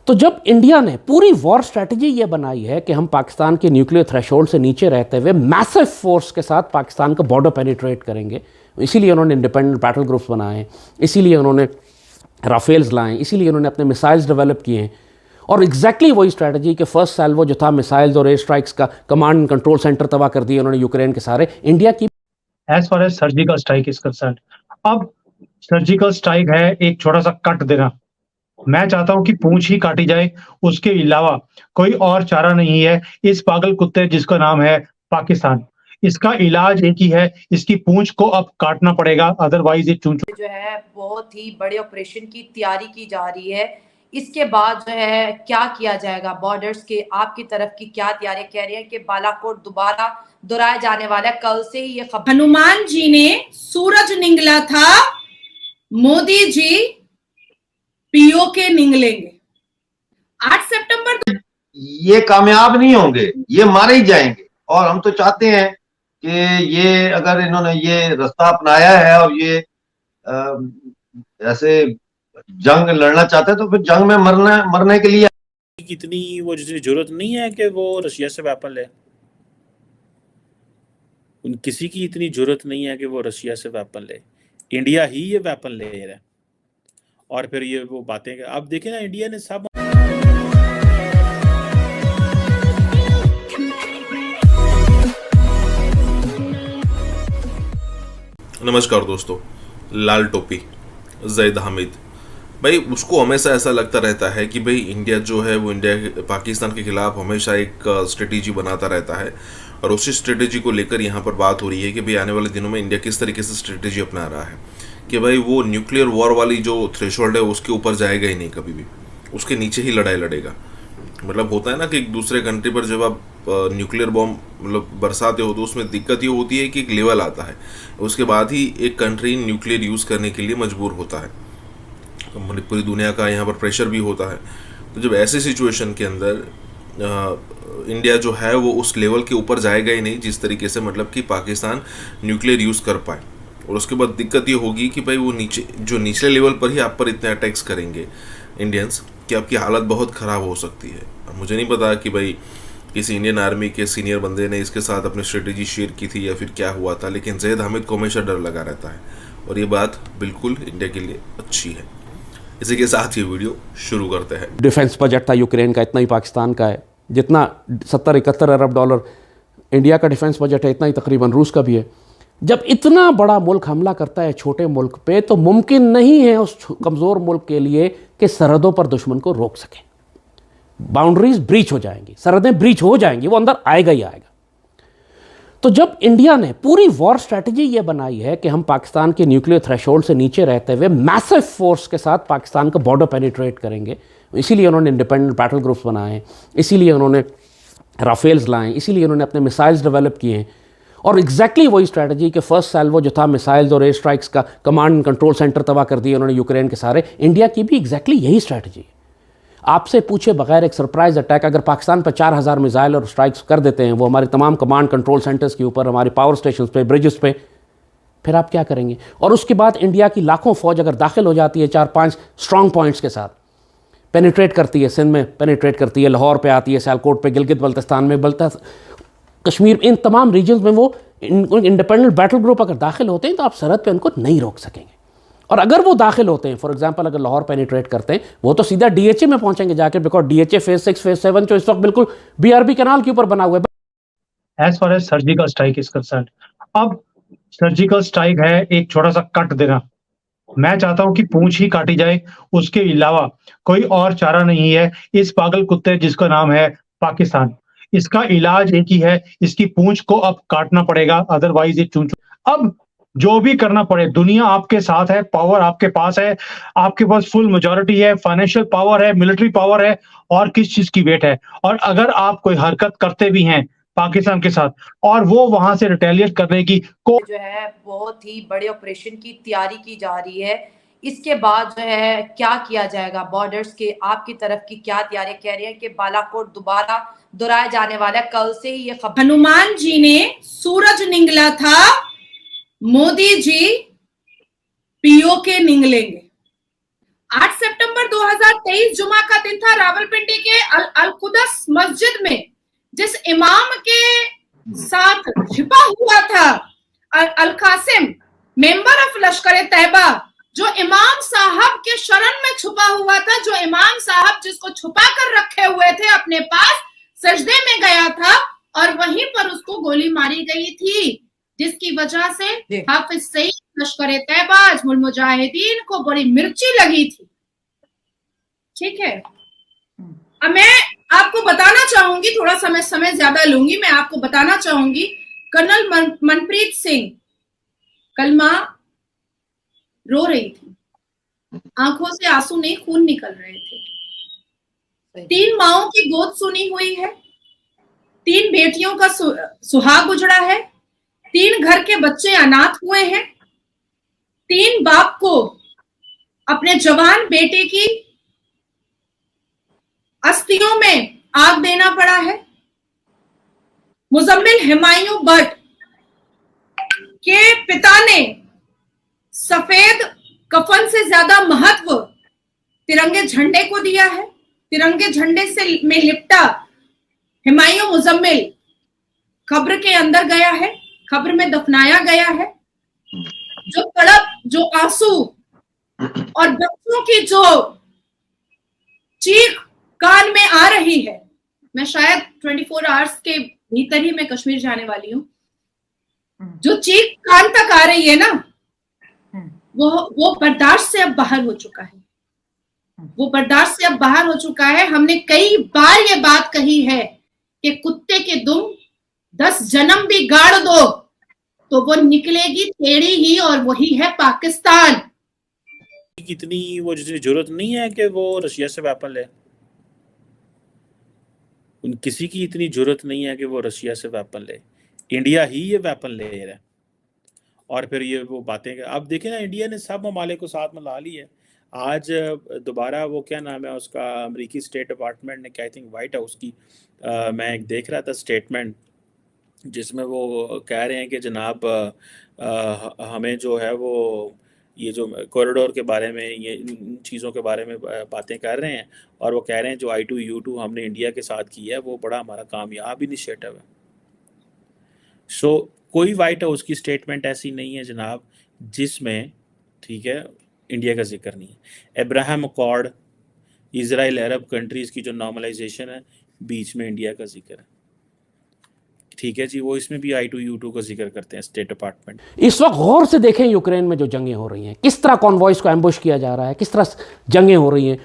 तो जब इंडिया ने पूरी वॉर स्ट्रेटजी ये बनाई है कि हम पाकिस्तान के न्यूक्लियर थ्रेशोल्ड से नीचे रहते हुए मैसिव फोर्स के साथ पाकिस्तान का बॉर्डर पेनिट्रेट करेंगे, इसीलिए उन्होंने इंडिपेंडेंट बैटल ग्रुप्स बनाए, इसीलिए उन्होंने राफेल्स लाए, इसीलिए उन्होंने अपने मिसाइल्स डेवलप किए हैं। और एग्जैक्टली वही स्ट्रैटेजी कि फर्स्ट सैल्वो जो था मिसाइल्स और एयर स्ट्राइक्स का कमांड एंड कंट्रोल सेंटर तबाह कर दिए उन्होंने यूक्रेन के सारे। इंडिया की as far as surgical strike is concern, अब सर्जिकल स्ट्राइक है एक छोटा सा कट देना। मैं चाहता हूं कि पूंछ ही काटी जाए, उसके अलावा कोई और चारा नहीं है इस पागल कुत्ते जिसका नाम है पाकिस्तान। इसका इलाज एक ही है, इसकी पूंछ को अब काटना पड़ेगा, अदरवाइज ये चूंचू जो है बहुत ही बड़े ऑपरेशन की तैयारी की जा रही है। इसके बाद जो है क्या किया जाएगा, बॉर्डर्स के आपकी तरफ की क्या तैयारी? कह रहे हैं कि बालाकोट दोबारा दोहराया जाने वाला है। कल से ही ये खबर, हनुमान जी ने सूरज निगला था, मोदी जी पीओके निगलेंगे। 8 सितंबर ये कामयाब नहीं होंगे, ये मारे ही जाएंगे। और हम तो चाहते हैं कि ये अगर इन्होंने ये रास्ता अपनाया है और ये ऐसे जंग लड़ना चाहते हैं तो फिर जंग में मरने के लिए इतनी वो जरूरत नहीं है कि वो रशिया से वेपन ले। किसी की इतनी जरूरत नहीं है कि वो रशिया से वेपन ले, इंडिया ही ये वेपन ले रहा है। और फिर ये वो बातें अब देखें ना, इंडिया ने सब नमस्कार दोस्तों, लाल टोपी जैद हामिद भाई, उसको हमेशा ऐसा लगता रहता है कि भाई इंडिया जो है वो पाकिस्तान के खिलाफ हमेशा एक स्ट्रेटेजी बनाता रहता है। और उसी स्ट्रेटेजी को लेकर यहाँ पर बात हो रही है कि भाई आने वाले दिनों में इंडिया किस तरीके से स्ट्रेटेजी अपना रहा है कि भाई वो न्यूक्लियर वॉर वाली जो थ्रेशोल्ड है उसके ऊपर जाएगा ही नहीं, कभी भी उसके नीचे ही लड़ाई लड़ेगा। मतलब होता है ना कि एक दूसरे कंट्री पर जब आप न्यूक्लियर बॉम्ब मतलब बरसाते हो तो उसमें दिक्कत ये होती है कि एक लेवल आता है, उसके बाद ही एक कंट्री न्यूक्लियर यूज़ करने के लिए मजबूर होता है। मतलब पूरी दुनिया का यहाँ पर प्रेशर भी होता है। तो जब ऐसे सिचुएशन के अंदर इंडिया जो है वो उस लेवल के ऊपर जाएगा ही नहीं जिस तरीके से मतलब कि पाकिस्तान न्यूक्लियर यूज़ कर पाए। और उसके बाद दिक्कत ये होगी कि भाई वो निचले लेवल पर ही आप पर इतने अटैक्स करेंगे इंडियंस कि आपकी हालत बहुत ख़राब हो सकती है। मुझे नहीं पता कि भाई किसी इंडियन आर्मी के सीनियर बंदे ने इसके साथ अपनी स्ट्रेटेजी शेयर की थी या फिर क्या हुआ था, लेकिन जैद हामिद को हमेशा डर लगा रहता है और ये बात बिल्कुल इंडिया के लिए अच्छी है। इसी के साथ ये वीडियो शुरू करते हैं। डिफेंस बजट था यूक्रेन का इतना ही पाकिस्तान का है, जितना 70-71 अरब डॉलर इंडिया का डिफेंस बजट है इतना ही तकरीबन रूस का भी है। जब इतना बड़ा मुल्क हमला करता है छोटे मुल्क पे तो मुमकिन नहीं है उस कमज़ोर मुल्क के लिए कि सरहदों पर दुश्मन को रोक सके। बाउंड्रीज ब्रीच हो जाएंगी, सरहदें ब्रीच हो जाएंगी, वो अंदर आएगा ही आएगा। तो जब इंडिया ने पूरी वॉर स्ट्रेटजी ये बनाई है कि हम पाकिस्तान के न्यूक्लियर थ्रेशोल्ड से नीचे रहते हुए मैसिव फोर्स के साथ पाकिस्तान का बॉर्डर पेनिट्रेट करेंगे, इसीलिए उन्होंने इंडिपेंडेंट बैटल ग्रुप्स बनाए, इसीलिए उन्होंने राफेल्स लाए, इसीलिए उन्होंने अपने मिसाइल्स डेवलप किए हैं। और एग्जैक्टली वही स्ट्रैटेजी कि फर्स्ट सैल्वो जो था मिसाइल्स और एयर स्ट्राइक्स का कमांड एंड कंट्रोल सेंटर तबाह कर दिए उन्होंने यूक्रेन के सारे। इंडिया की भी एग्जैक्टली यही स्ट्रैटेजी है। आपसे पूछे बगैर एक सरप्राइज अटैक अगर पाकिस्तान पर 4000 मिसाइल और स्ट्राइक्स कर देते हैं वो हमारे तमाम कमांड कंट्रोल सेंटर्स के ऊपर, हमारे पावर स्टेशन पे, ब्रिजेस पे, फिर आप क्या करेंगे? और उसके बाद इंडिया की लाखों फौज अगर दाखिल हो जाती है 4-5 स्ट्रॉन्ग पॉइंट्स के साथ, पेनिट्रेट करती है, सिंध में पेनिट्रेट करती है, लाहौर पे आती है, सियालकोट पे, गिलगित बल्तिस्तान में, कश्मीर, इन तमाम रीजन्स में वो इंडिपेंडेंट बैटल ग्रुप अगर दाखिल होते हैं तो आप सरहद पे उनको नहीं रोक सकेंगे। और अगर वो दाखिल होते हैं, फॉर एग्जांपल अगर लाहौर पेनिट्रेट करते हैं, वो तो सीधा डीएचए में पहुंचेंगे जाके, बिकॉज डीएचए फेज 6 फेज 7 जो इस वक्त बिल्कुल बीआरबी कैनाल के ऊपर बना हुआ है। As far as surgical strike is concern, अब सर्जिकल स्ट्राइक है एक छोटा सा कट देना। मैं चाहता हूं कि पूंछ ही काटी जाए, उसके अलावा कोई और चारा नहीं है इस पागल कुत्ते जिसका नाम है पाकिस्तान। इसका इलाज एक ही है, इसकी पूंछ को अब काटना पड़ेगा, अदरवाइज ये चूंचू। अब जो भी करना पड़े, दुनिया आपके साथ है, पावर आपके पास है, आपके पास फुल मेजॉरिटी है, फाइनेंशियल पावर है, मिलिट्री पावर है, और किस चीज की वेट है। और अगर आप कोई हरकत करते भी हैं पाकिस्तान के साथ और वो वहां से रिटेलिएट करने की जो है बहुत ही बड़े ऑपरेशन की तैयारी की जा रही है। इसके बाद जो है क्या किया जाएगा, बॉर्डर्स के आपकी तरफ की क्या तैयारी? कह रहे हैं कि बालाकोट दोबारा दोहराया जाने वाला है। कल से ही ये खबर, हनुमान जी ने सूरज निगला था, मोदी जी पीओके निगलेंगे। 8 सितंबर 2023 जुमा का दिन था। रावलपिंडी के अल-कुदस मस्जिद में जिस इमाम के साथ छिपा हुआ था अल-कासिम, मेंबर ऑफ लश्कर तैयबा, जो इमाम साहब के शरण में छुपा हुआ था, जो इमाम साहब जिसको छुपा कर रखे हुए थे अपने पास, सजदे में गया था और वहीं पर उसको गोली मारी गई थी, जिसकी वजह से हाफिज सईद लश्कर तैयबा अजमुल मुजाहिदीन को बड़ी मिर्ची लगी थी। ठीक है, अब मैं आपको बताना चाहूंगी, थोड़ा समय ज्यादा लूंगी, मैं आपको बताना चाहूंगी, कर्नल मनप्रीत सिंह कलमा रो रही थी, आंखों से आंसू नहीं, खून निकल रहे थे। 3 माओं की गोद सुनी हुई है, 3 बेटियों का सुहाग उजड़ा है, 3 घर के बच्चे अनाथ हुए हैं, 3 बाप को अपने जवान बेटे की अस्थियों में आग देना पड़ा है। मुजम्मिल हुमायूं भट्ट के पिता ने सफेद कफन से ज्यादा महत्व तिरंगे झंडे को दिया है। तिरंगे झंडे से में लिपटा हुमायूं मुजम्मिल कब्र के अंदर गया है, कब्र में दफनाया गया है। जो तड़प, जो आंसू और बच्चों की जो चीख कान में आ रही है, मैं शायद 24 आवर्स के भीतर ही मैं कश्मीर जाने वाली हूँ, जो चीख कान तक आ रही है ना, वो बर्दाश्त से अब बाहर हो चुका है, वो बर्दाश्त से अब बाहर हो चुका है। हमने कई बार ये बात कही है कि कुत्ते के दुम 10 जन्म भी गाड़ दो तो वो निकलेगी टेढ़ी ही, और वही है पाकिस्तान। इतनी वो जरूरत नहीं है कि वो रशिया से वेपन ले, किसी की इतनी जरूरत नहीं है कि वो रशिया से वेपन ले। इंडिया ही ये वेपन ले रहा है और फिर ये वो बातें। अब देखें ना, इंडिया ने सब ममालिक को साथ में ला ली है। आज दोबारा वो क्या नाम है उसका, अमेरिकी स्टेट डिपार्टमेंट ने, क्या आई थिंक वाइट हाउस की, मैं एक देख रहा था स्टेटमेंट, जिसमें वो कह रहे हैं कि जनाब हमें जो है वो ये जो कॉरिडोर के बारे में, ये इन चीज़ों के बारे में बातें कर रहे हैं, और वो कह रहे हैं जो I2U2 हमने इंडिया के साथ किया है वो बड़ा हमारा कामयाब इनिशिएटिव है। सो कोई वाइट हाउस की स्टेटमेंट ऐसी नहीं है जनाब जिसमें, ठीक है, इंडिया का जिक्र नहीं है। अब्राहम अकॉर्ड, इजराइल, अरब कंट्रीज़ की जो नॉर्मलाइजेशन है, बीच में इंडिया का जिक्र है। ठीक है जी, वो इसमें भी I2U2 का जिक्र करते हैं स्टेट डिपार्टमेंट। इस वक्त गौर से देखें यूक्रेन में जो जंगें हो रही हैं, किस तरह कॉन्वॉयज को एम्बुश किया जा रहा है, किस तरह जंगें हो रही हैं।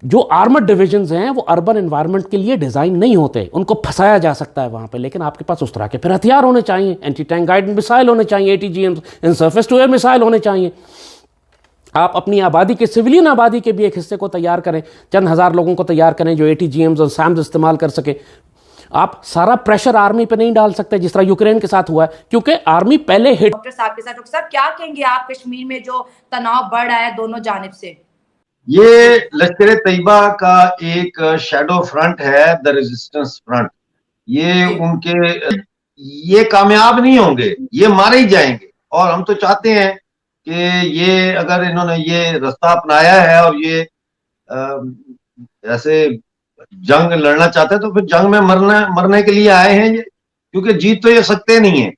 जो आर्मर्ड डिविजन्स हैं वो अर्बन एनवायरनमेंट के लिए डिज़ाइन नहीं होते, उनको फंसाया जा सकता है वहाँ पे, लेकिन आपके पास उस तरह के फिर हथियार होने चाहिए, एंटी टैंक गाइडेड मिसाइल होने चाहिए, ATGM in surface to air missile होने चाहिए। आप अपनी आबादी के, सिविलियन आबादी के भी एक हिस्से को तैयार करें, चंद हज़ार लोगों को तैयार करें जो ATGMs और SAMs इस्तेमाल कर सके। आप सारा प्रेशर आर्मी पे नहीं डाल सकते जिस तरह यूक्रेन के साथ हुआ है, क्योंकि आर्मी पहले हिट। डॉक्टर साहब के साथ, डॉक्टर साहब क्या कहेंगे आप, कश्मीर में जो तनाव बढ़ रहा है दोनों जानिब से? ये लश्कर तैयबा का एक शैडो फ्रंट है, द रेजिस्टेंस फ्रंट। ये उनके, ये कामयाब नहीं होंगे, ये मारे ही जाएंगे। और हम तो चाहते हैं कि ये, अगर इन्होंने ये रास्ता अपनाया है और ये ऐसे जंग लड़ना चाहते हैं, तो फिर जंग में मरने के लिए आए हैं ये, क्योंकि जीत तो ये सकते नहीं है।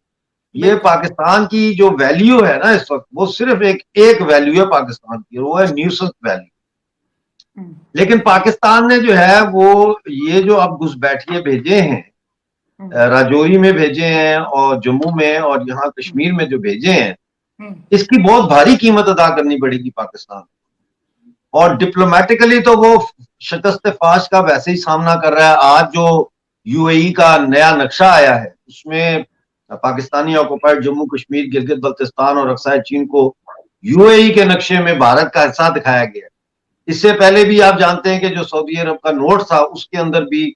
ये पाकिस्तान की जो वैल्यू है ना इस वक्त, वो सिर्फ एक वैल्यू है पाकिस्तान की, वो है न्यूसेंस वैल्यू। लेकिन पाकिस्तान ने जो है वो ये जो अब घुसपैठिए भेजे हैं, राजौरी में भेजे हैं और जम्मू में और यहाँ कश्मीर में जो भेजे हैं, इसकी बहुत भारी कीमत अदा करनी पड़ेगी पाकिस्तान। और डिप्लोमेटिकली तो वो शिकस्त फाश का वैसे ही सामना कर रहा है। आज जो UAE का नया नक्शा आया है, उसमें पाकिस्तानी ऑक्युपाइड जम्मू कश्मीर, गिलगित बल्तिस्तान और अक्साई चीन को UAE के नक्शे में भारत का हिस्सा दिखाया गया है। इससे पहले भी आप जानते हैं कि जो सऊदी अरब का नोट था, उसके अंदर भी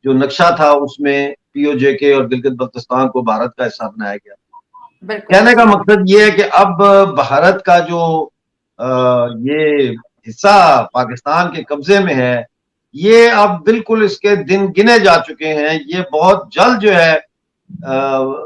जो नक्शा था, उसमें POJK और गिलगित बल्तिस्तान को भारत का हिस्सा बनाया गया। कहने का मकसद ये है कि अब भारत का जो ये हिस्सा पाकिस्तान के कब्जे में है, ये अब बिल्कुल इसके दिन गिने जा चुके हैं। ये बहुत जल्द जो है